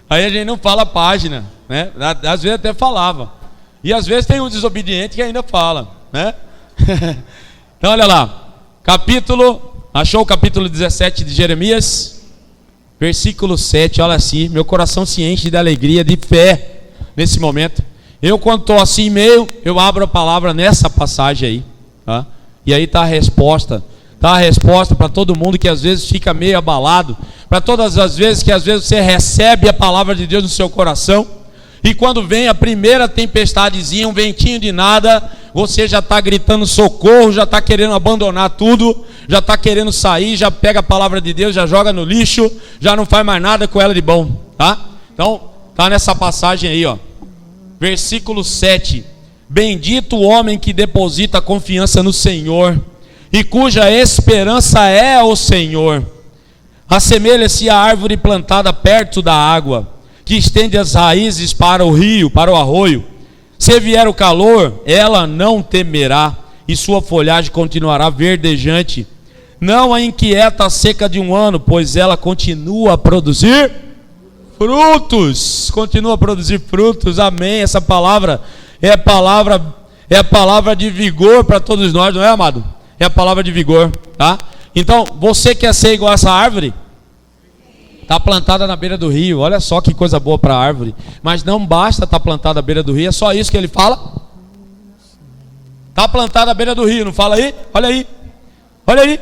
aí a gente não fala página, né? Às vezes até falava. E às vezes tem um desobediente que ainda fala, né? Então olha lá, achou o capítulo 17 de Jeremias? Versículo 7, olha assim, meu coração se enche de alegria, de fé, nesse momento. Eu quando estou assim meio, eu abro a palavra nessa passagem aí, tá? E aí está a resposta. Está a resposta para todo mundo que às vezes fica meio abalado, para todas as vezes que às vezes você recebe a palavra de Deus no seu coração, e quando vem a primeira tempestadezinha, um ventinho de nada, você já está gritando socorro, já está querendo abandonar tudo, já está querendo sair, já pega a palavra de Deus, já joga no lixo, já não faz mais nada com ela de bom, tá? Então, tá nessa passagem aí, ó. Versículo 7. Bendito o homem que deposita confiança no Senhor, e cuja esperança é o Senhor. Assemelha-se à árvore plantada perto da água, que estende as raízes para o rio, para o arroio. Se vier o calor, ela não temerá, e sua folhagem continuará verdejante. Não a inquieta a seca de um ano, pois ela continua a produzir frutos. Continua a produzir frutos, amém. Essa palavra é a palavra de vigor para todos nós, não é, amado? É a palavra de vigor, tá? Então, você quer ser igual a essa árvore? Está plantada na beira do rio. Olha só que coisa boa para a árvore. Mas não basta estar plantada à beira do rio. É só isso que ele fala? Está plantada à beira do rio, não fala aí? Olha aí. Olha aí.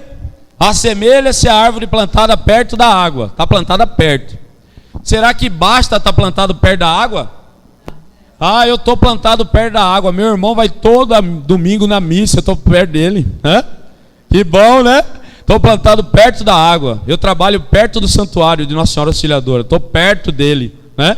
Assemelha-se à árvore plantada perto da água. Está plantada perto. Será que basta estar plantado perto da água? Ah, eu estou plantado perto da água. Meu irmão vai todo domingo na missa. Eu estou perto dele. Hã? Que bom, né? Estou plantado perto da água. Eu trabalho perto do santuário de Nossa Senhora Auxiliadora. Estou perto dele, né?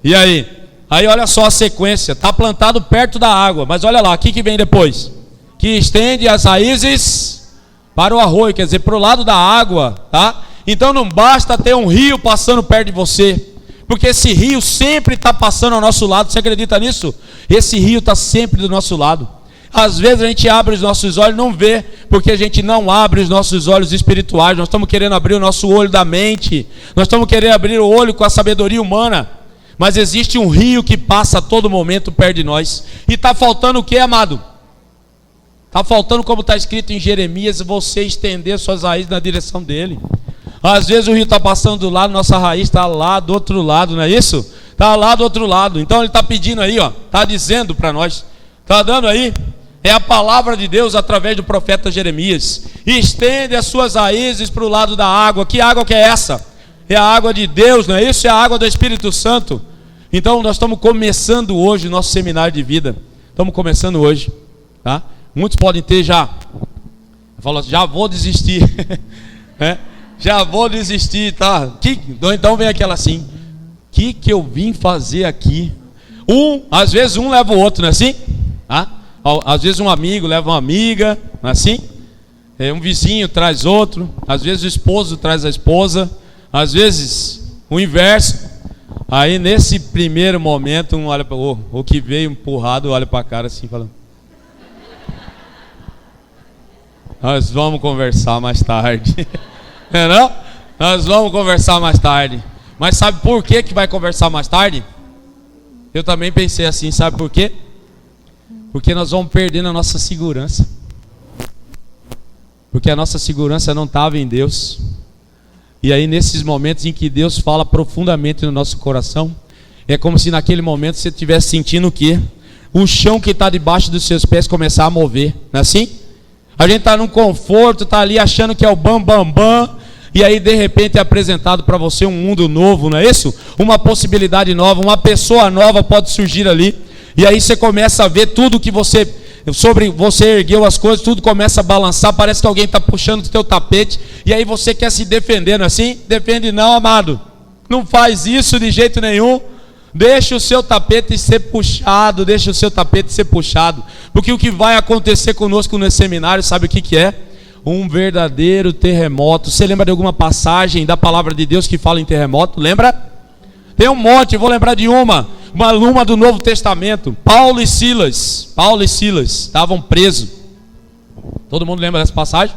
E aí? Aí olha só a sequência. Está plantado perto da água. Mas olha lá, o que vem depois? Que estende as raízes para o arroio, quer dizer, para o lado da água, tá? Então não basta ter um rio passando perto de você, porque esse rio sempre está passando ao nosso lado. Você acredita nisso? Esse rio está sempre do nosso lado. Às vezes a gente abre os nossos olhos e não vê, porque a gente não abre os nossos olhos espirituais. Nós estamos querendo abrir o nosso olho da mente, nós estamos querendo abrir o olho com a sabedoria humana, mas existe um rio que passa a todo momento perto de nós. E está faltando o que, amado? Está faltando, como está escrito em Jeremias, você estender suas raízes na direção dele. Às vezes o rio está passando do lado, nossa raiz está lá do outro lado, não é isso? Está lá do outro lado. Então ele está pedindo aí, está dizendo para nós, está dando aí, é a palavra de Deus através do profeta Jeremias. Estende as suas raízes para o lado da água. Que água que é essa? É a água de Deus, não é isso? É a água do Espírito Santo. Então nós estamos começando hoje o nosso seminário de vida. Estamos começando hoje, tá? Muitos podem ter já falou assim, já vou desistir. Já vou desistir, tá? Então vem aquela assim, que eu vim fazer aqui? Às vezes um leva o outro, não é assim? Às vezes um amigo leva uma amiga, não é assim? Um vizinho traz outro, às vezes o esposo traz a esposa, às vezes o inverso. Aí nesse primeiro momento um olha para o que veio empurrado, olha para a cara assim, falando: nós vamos conversar mais tarde. Não? Nós vamos conversar mais tarde. Mas sabe por que vai conversar mais tarde? Eu também pensei assim, sabe por quê? Porque nós vamos perdendo a nossa segurança. Porque a nossa segurança não estava em Deus. E aí nesses momentos em que Deus fala profundamente no nosso coração, é como se naquele momento você estivesse sentindo o quê? O chão que está debaixo dos seus pés começar a mover, não é assim? A gente está num conforto, está ali achando que é o bam, bam, bam, e aí de repente é apresentado para você um mundo novo, não é isso? Uma possibilidade nova, uma pessoa nova pode surgir ali, e aí você começa a ver tudo que você ergueu as coisas, tudo começa a balançar, parece que alguém está puxando o teu tapete, e aí você quer se defender, não é assim? Defende não, amado, não faz isso de jeito nenhum. Deixa o seu tapete ser puxado, porque o que vai acontecer conosco nesse seminário, sabe o que é? Um verdadeiro terremoto. Você lembra de alguma passagem da palavra de Deus que fala em terremoto? Lembra? Tem um monte, vou lembrar de uma do Novo Testamento. Paulo e Silas estavam presos. Todo mundo lembra dessa passagem?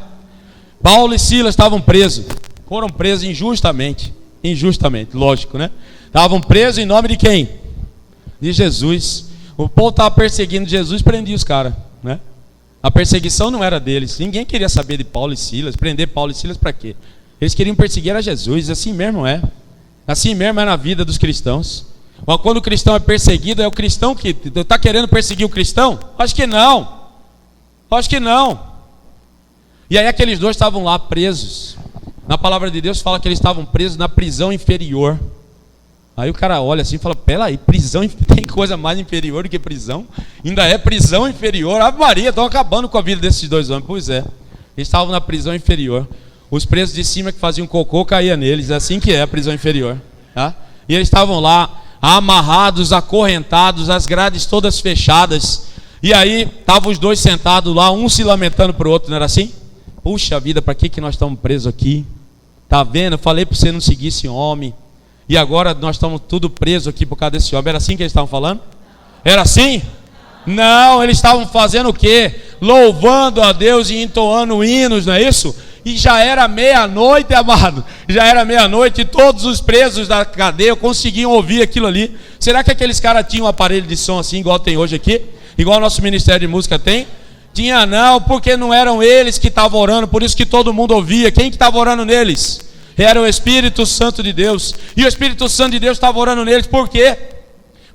Paulo e Silas estavam presos, foram presos injustamente, lógico, né? Estavam presos em nome de quem? De Jesus. O povo estava perseguindo Jesus, prendia os caras, né? A perseguição não era deles. Ninguém queria saber de Paulo e Silas. Prender Paulo e Silas para quê? Eles queriam perseguir a Jesus. Assim mesmo é. Assim mesmo é na vida dos cristãos. Quando o cristão é perseguido, é o cristão que está querendo perseguir o cristão? Acho que não. E aí aqueles dois estavam lá presos. Na palavra de Deus fala que eles estavam presos na prisão inferior. Aí o cara olha assim e fala: peraí, prisão, tem coisa mais inferior do que prisão? Ainda é prisão inferior? Ave Maria, estão acabando com a vida desses dois homens. Pois é, eles estavam na prisão inferior. Os presos de cima que faziam cocô caíam neles. É assim que é a prisão inferior, tá? E eles estavam lá amarrados, acorrentados, as grades todas fechadas. E aí estavam os dois sentados lá, um se lamentando para o outro, não era assim? Puxa vida, para que nós estamos presos aqui? Tá vendo? Eu falei para você não seguir esse homem. E agora nós estamos tudo presos aqui por causa desse homem. Era assim que eles estavam falando? Era assim? Não, eles estavam fazendo o quê? Louvando a Deus e entoando hinos, não é isso? E já era meia-noite, amado. Já era meia-noite e todos os presos da cadeia conseguiam ouvir aquilo ali. Será que aqueles caras tinham um aparelho de som assim, igual tem hoje aqui? Igual o nosso Ministério de Música tem? Tinha não, porque não eram eles que estavam orando, por isso que todo mundo ouvia. Quem que estava orando neles? Era o Espírito Santo de Deus. E o Espírito Santo de Deus estava orando neles, por quê?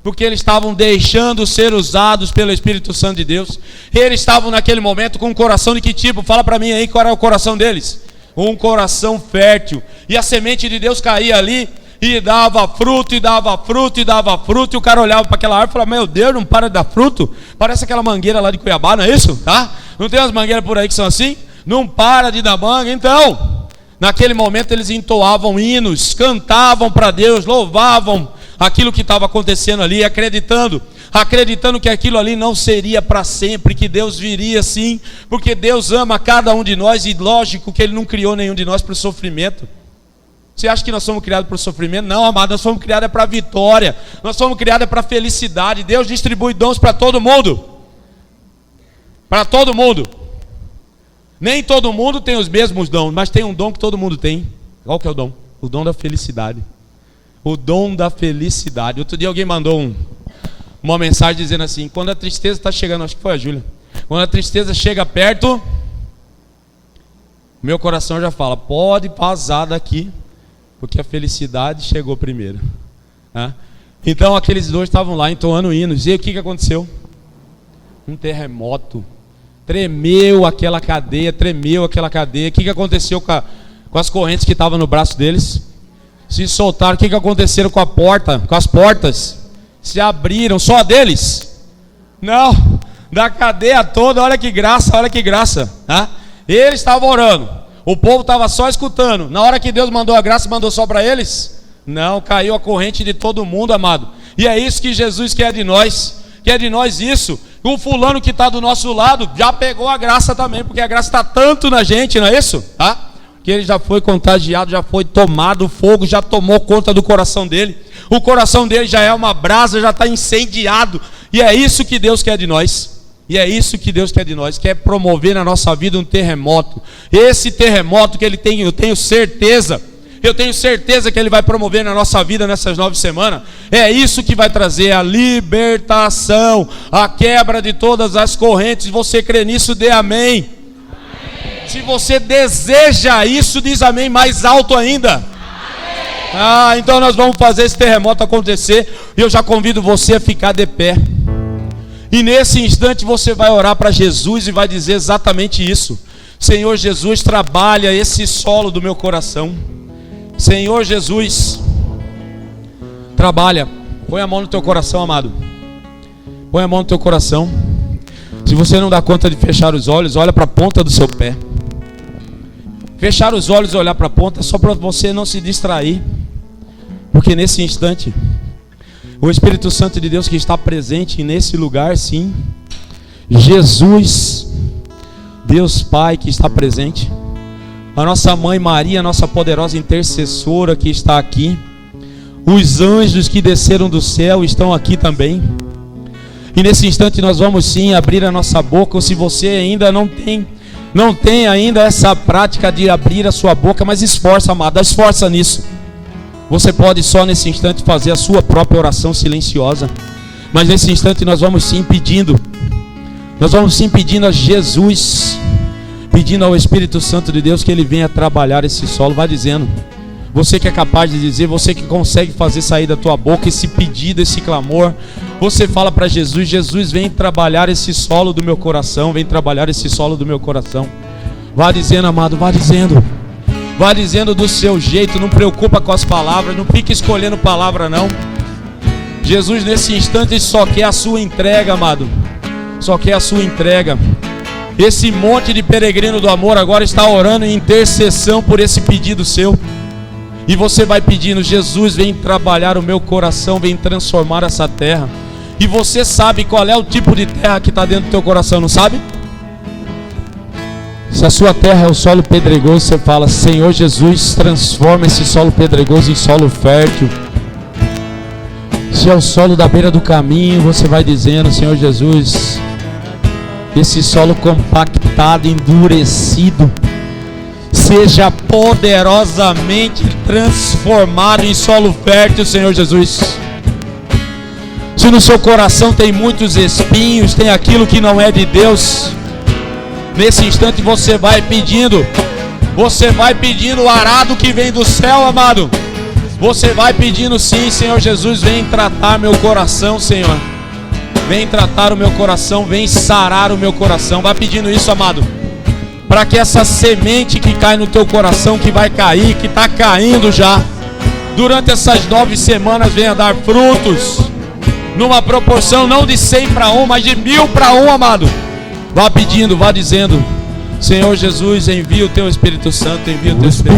Porque eles estavam deixando ser usados pelo Espírito Santo de Deus. Eles estavam naquele momento com um coração de que tipo? Fala para mim aí qual era o coração deles. Um coração fértil. E a semente de Deus caía ali e dava fruto, e dava fruto, e dava fruto. E o cara olhava para aquela árvore e falava: meu Deus, não para de dar fruto? Parece aquela mangueira lá de Cuiabá, não é isso? Tá? Não tem umas mangueiras por aí que são assim? Não para de dar manga. Então, naquele momento eles entoavam hinos, cantavam para Deus, louvavam aquilo que estava acontecendo ali, acreditando que aquilo ali não seria para sempre, que Deus viria sim, porque Deus ama cada um de nós e lógico que Ele não criou nenhum de nós para o sofrimento. Você acha que nós somos criados para o sofrimento? Não, amado, nós somos criados para a vitória, nós somos criados para a felicidade. Deus distribui dons para todo mundo. Para todo mundo. Nem todo mundo tem os mesmos dons, mas tem um dom que todo mundo tem. Qual que é o dom? O dom da felicidade. O dom da felicidade. Outro dia alguém mandou uma mensagem dizendo assim: quando a tristeza está chegando, acho que foi a Júlia, quando a tristeza chega perto, meu coração já fala: pode passar daqui, porque a felicidade chegou primeiro. Então aqueles dois estavam lá entoando hinos. E aí, o que aconteceu? Um terremoto. Tremeu aquela cadeia. O que aconteceu com as correntes que estavam no braço deles? Se soltaram. O que aconteceu com a porta? Com as portas? Se abriram. Só a deles? Não, da cadeia toda. Olha que graça. Eles estavam orando, o povo estava só escutando. Na hora que Deus mandou a graça, mandou só para eles? Não, caiu a corrente de todo mundo, amado. E é isso que Jesus quer de nós. Quer de nós isso. O fulano que está do nosso lado já pegou a graça também, porque a graça está tanto na gente, não é isso? Que ele já foi contagiado, já foi tomado, o fogo já tomou conta do coração dele. O coração dele já é uma brasa, já está incendiado. E é isso que Deus quer de nós. Quer promover na nossa vida um terremoto. Esse terremoto que ele tem, eu tenho certeza que ele vai promover na nossa vida nessas 9 semanas. É isso que vai trazer a libertação, a quebra de todas as correntes. Você crê nisso, dê amém. Se você deseja isso, diz amém mais alto ainda. Então nós vamos fazer esse terremoto acontecer. E eu já convido você a ficar de pé. E nesse instante você vai orar para Jesus e vai dizer exatamente isso: Senhor Jesus, trabalha esse solo do meu coração. Senhor Jesus, trabalha. Põe a mão no teu coração, amado. Põe a mão no teu coração. Se você não dá conta de fechar os olhos, olha para a ponta do seu pé. Fechar os olhos e olhar para a ponta é só para você não se distrair. Porque nesse instante, o Espírito Santo de Deus que está presente nesse lugar, sim. Jesus, Deus Pai que está presente. A nossa mãe Maria, a nossa poderosa intercessora que está aqui. Os anjos que desceram do céu estão aqui também. E nesse instante nós vamos sim abrir a nossa boca. Ou se você ainda não tem ainda essa prática de abrir a sua boca, mas esforça, amado, esforça nisso. Você pode só nesse instante fazer a sua própria oração silenciosa. Mas nesse instante nós vamos sim pedindo. Nós vamos sim pedindo a Jesus, pedindo ao Espírito Santo de Deus que Ele venha trabalhar esse solo. Vai dizendo. Você que é capaz de dizer, você que consegue fazer sair da tua boca esse pedido, esse clamor. Você fala para Jesus: Jesus, vem trabalhar esse solo do meu coração. Vem trabalhar esse solo do meu coração. Vá dizendo, amado, vá dizendo. Vá dizendo do seu jeito, não preocupa com as palavras, não fique escolhendo palavra não. Jesus nesse instante só quer a sua entrega, amado. Só quer a sua entrega. Esse monte de peregrino do amor agora está orando em intercessão por esse pedido seu. E você vai pedindo: Jesus, vem trabalhar o meu coração, vem transformar essa terra. E você sabe qual é o tipo de terra que está dentro do teu coração, não sabe? Se a sua terra é o solo pedregoso, você fala: Senhor Jesus, transforma esse solo pedregoso em solo fértil. Se é o solo da beira do caminho, você vai dizendo: Senhor Jesus, esse solo compactado, endurecido, seja poderosamente transformado em solo fértil, Senhor Jesus. Se no seu coração tem muitos espinhos, tem aquilo que não é de Deus, nesse instante você vai pedindo o arado que vem do céu, amado. Você vai pedindo sim: Senhor Jesus, vem tratar meu coração, Senhor. Vem tratar o meu coração, vem sarar o meu coração. Vai pedindo isso, amado, para que essa semente que cai no teu coração, que vai cair, que está caindo já, durante essas 9 semanas, venha dar frutos, numa proporção não de 100 para 1, mas de 1000 para 1, amado. Vá pedindo, vá dizendo: Senhor Jesus, envia o teu Espírito Santo, envia o teu Espírito.